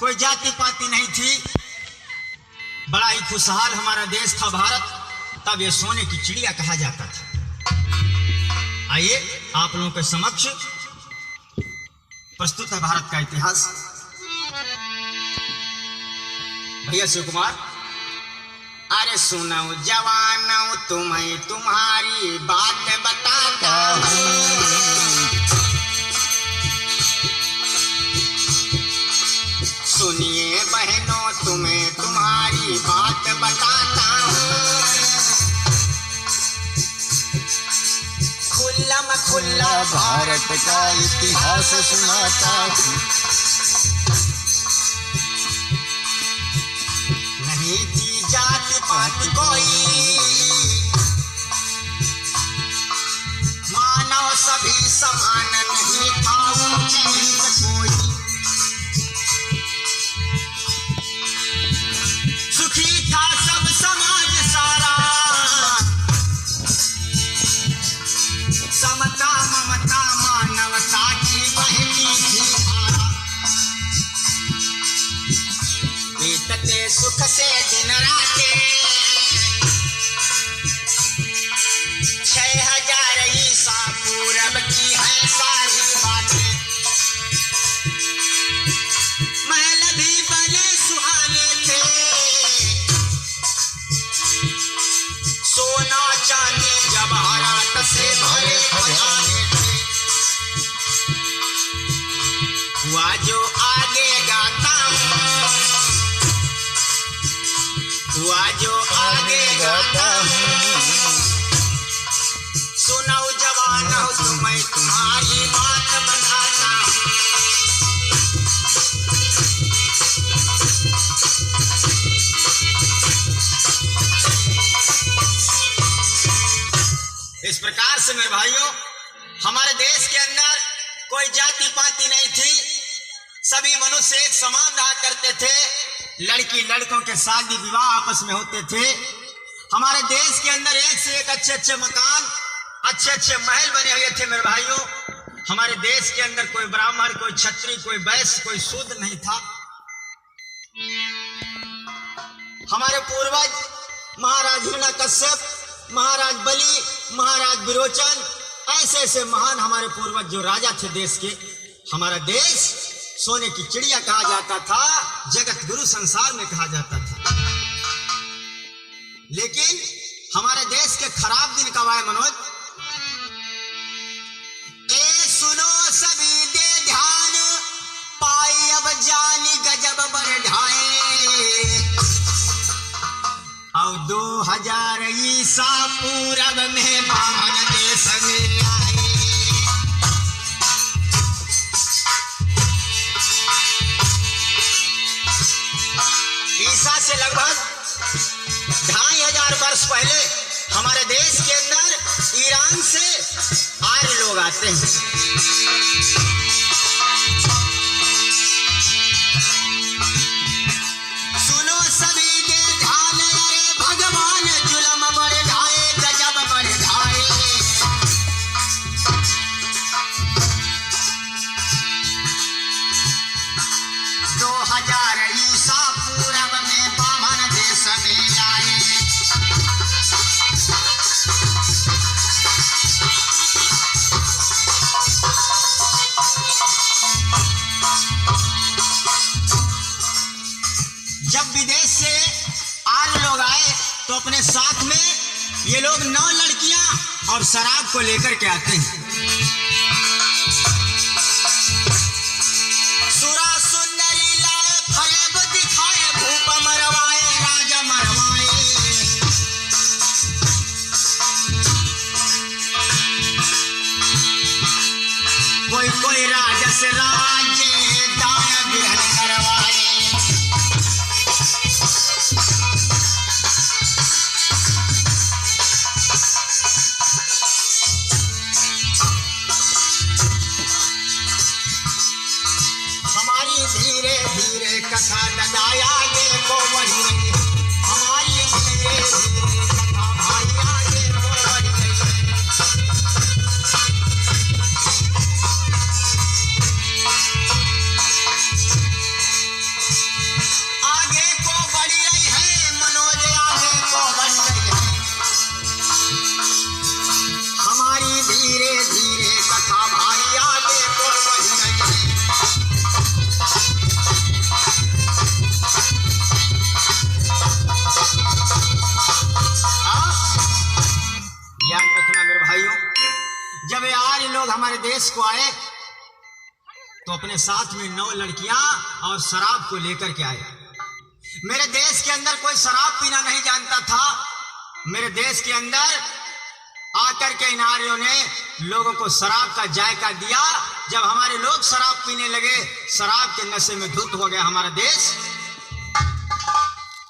कोई जाति पाति नहीं थी, बड़ा ही खुशहाल हमारा देश था भारत। तब ये सोने की चिड़िया कहा जाता था। आइए आप लोगों के समक्ष प्रस्तुत है भारत का इतिहास। भैया शिव कुमार। अरे सुनो जवानों तुम्हें तुम्हारी बात बताता हूँ, सुनिए बहनों तुम्हें तुम्हारी बात बताता हूँ। खुल्लम खुल्ला भारत का इतिहास सुनाता हूँ। नहीं थी जाति पाति कोई, मानव सभी समान नहीं था ऊंची नीच कोई। सुखी था सब समाज सारा, समता ममता मानवता की बहती थी धारा। बीतते सुख से दिन राते 6000 ईसा पूरब की है सारी बातें। महल भी बने सुहाने थे, सोना चांदी जवाहरात से भरे खजाने थे। हुआ जो आगे गाता हूँ, हुआ जो आगे गाता हूँ। सुनो जवानों तुम्हें तुम्हारी बात बताता हूँ। इस प्रकार से मेरे भाइयों, हमारे देश के अंदर कोई जाति पाति नहीं थी, सभी मनुष्य एक समान रहा करते थे। लड़की लड़कों के शादी विवाह आपस में होते थे। हमारे देश के अंदर एक से एक अच्छे अच्छे मकान, अच्छे अच्छे महल बने हुए थे मेरे भाइयों। हमारे देश के अंदर कोई ब्राह्मण, कोई क्षत्रिय, कोई वैश्य, कोई शूद्र नहीं था। हमारे पूर्वज महाराज हिरण्यकश्यप, महाराज बलि, महाराज विरोचन, ऐसे ऐसे महान हमारे पूर्वज जो राजा थे देश के। हमारा देश सोने की चिड़िया कहा जाता था, जगत गुरु संसार में कहा जाता था। लेकिन हमारे देश के खराब दिन कब आए मनोज? ए सुनो सभी दे ध्यान, पाई अब जानी गजब बढ़ाए। और 2000 ईसा पूरब में बामन देश में आए। ईसा से लगभग 2500 वर्ष पहले हमारे देश के अंदर ईरान से आर्य लोग आते हैं। सुनो सभी दे ध्यान, अरे भगवान जुलम बढ़ाए, गजब बढ़ाए। 2000 ईसा पूरब में बामन देश में आए। जब विदेश से आर्य लोग आए तो अपने साथ में ये लोग 9 लड़कियां और शराब को लेकर के आते हैं। सुरा सुंदरी लाए, फरेब दिखाए, भूप मरवाए, राजा मरवाए। कोई कोई राजा से राज्य दान ग्रहण करवाए। तो अपने साथ में 9 लड़कियां और शराब को लेकर के आए। मेरे देश के अंदर कोई शराब पीना नहीं जानता था। मेरे देश के अंदर आकर के इन आर्यों ने लोगों को शराब का जायका दिया। जब हमारे लोग शराब पीने लगे, शराब के नशे में धुत हो गया हमारा देश।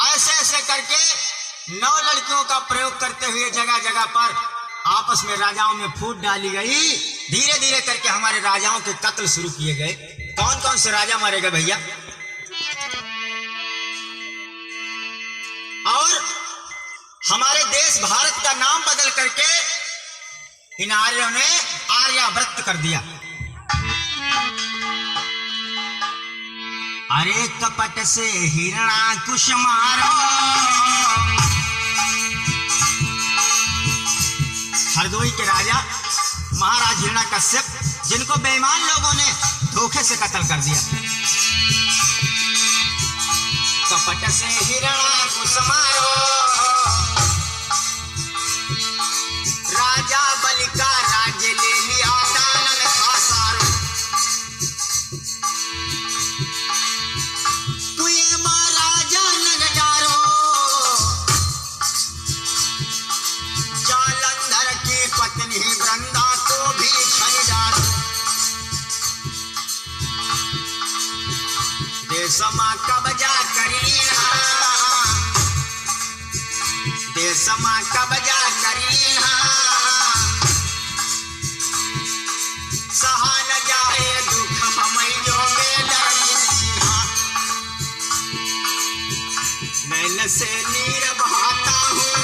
ऐसे ऐसे करके 9 लड़कियों का प्रयोग करते हुए जगह जगह पर आपस में राजाओं में फूट डाली गई। धीरे धीरे करके हमारे राजाओं के कत्ल शुरू किए गए। कौन कौन से राजा मारे गए भैया? और हमारे देश भारत का नाम बदल करके इन आर्यों ने आर्यावर्त कर दिया। अरे कपट से हिरणाकुश मारो, हरदोई के राजा महाराज हिरण्यकश्यप, जिनको बेईमान लोगों ने धोखे से कत्ल कर दिया। कपट से हिरणाकुश मारो, राजा बलि का राज्य ले लिया, दानन खासारो। कुए महाराजा नगजारो, जालंधर की पत्नी वृंदा को भी छलिजारो। देशमा कब्जा करीना, देशमा कब्जा करीना, सहा न जाए दुख हमें जो बेदर्दिया। नैन से नीर बहाता हूँ,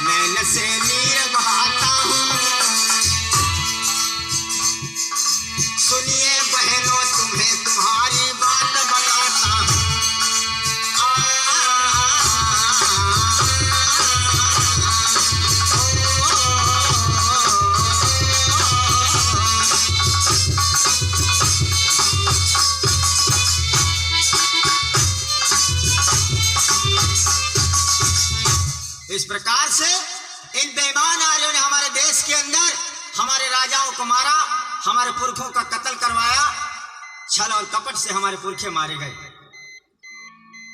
नैन से नीर बहाता हूँ। सुनिए बहनों तुम्हें तुम्हारी बात बताता हूँ। इस प्रकार से इन बेईमान आर्यों ने हमारे देश के अंदर हमारे राजाओं को मारा, हमारे पुरखों का कत्ल करवाया। छल और कपट से हमारे पुरखे मारे गए।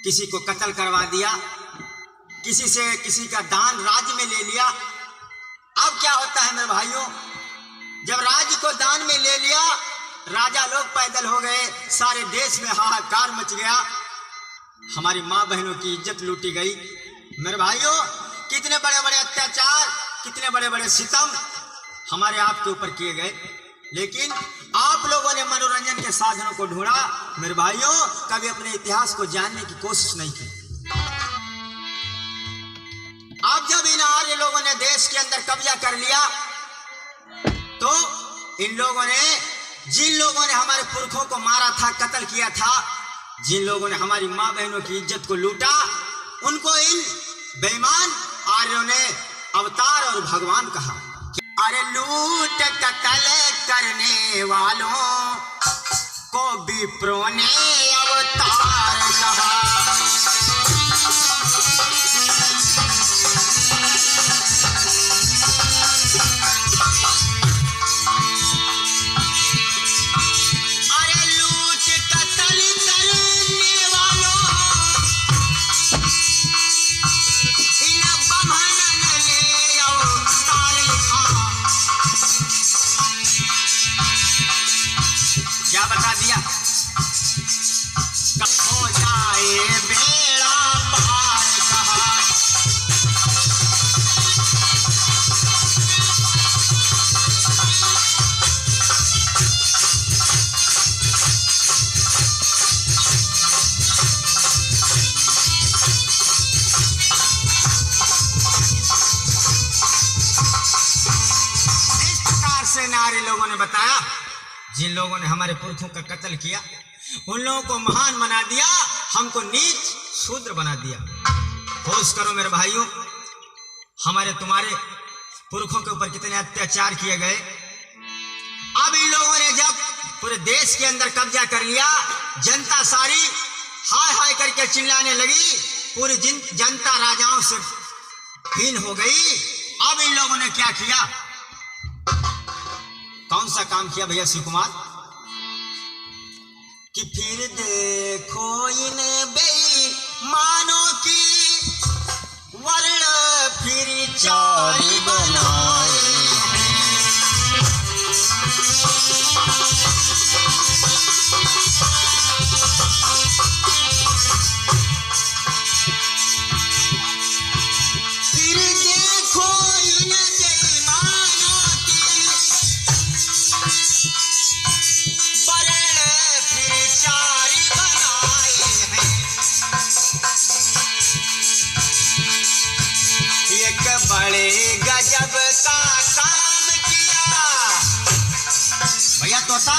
किसी को कत्ल करवा दिया, किसी से किसी का दान राज्य में ले लिया। अब क्या होता है मेरे भाइयों, जब राज्य को दान में ले लिया, राजा लोग पैदल हो गए, सारे देश में हाहाकार मच गया, हमारी माँ बहनों की इज्जत लूटी गई। मेरे भाइयों, कितने बड़े बड़े अत्याचार, कितने बड़े बड़े सितम हमारे आपके ऊपर किए गए, लेकिन आप लोगों ने मनोरंजन के साधनों को ढूंढा। मेरे भाइयों, कभी अपने इतिहास को जानने की कोशिश नहीं की। अब जब इन आर्य लोगों ने देश के अंदर कब्जा कर लिया, तो इन लोगों ने, जिन लोगों ने हमारे पुरखों को मारा था, कत्ल किया था, जिन लोगों ने हमारी माँ बहनों की इज्जत को लूटा, उनको इन बेईमान आर्यों ने अवतार और भगवान कहा। अरे लूट कत्ल करने वालों को विप्रों ने अवतार कहा। लोगों ने बताया, जिन लोगों ने हमारे पुरखों का कत्ल किया, उन लोगों को महान बना दिया, हमको नीच शूद्र बना दिया। होश करो मेरे भाइयों, हमारे तुम्हारे पुरखों के ऊपर कितने अत्याचार किए गए। अब इन लोगों ने जब पूरे देश के अंदर कब्जा कर लिया, जनता सारी हाय हाय करके चिल्लाने लगी, पूरी जनता राजाओं से हीन हो गई। अब इन लोगों ने क्या किया? कौन कौन सा काम किया भैया शिव कुमार? कि फिर देखो इन बेईमानों की वर्ण फिर चारी बनाए। फिर देखो इन बेईमानों की वर्ण फिर चारी बनाए हैं। एक बड़े गजब का काम किया भैया तोता।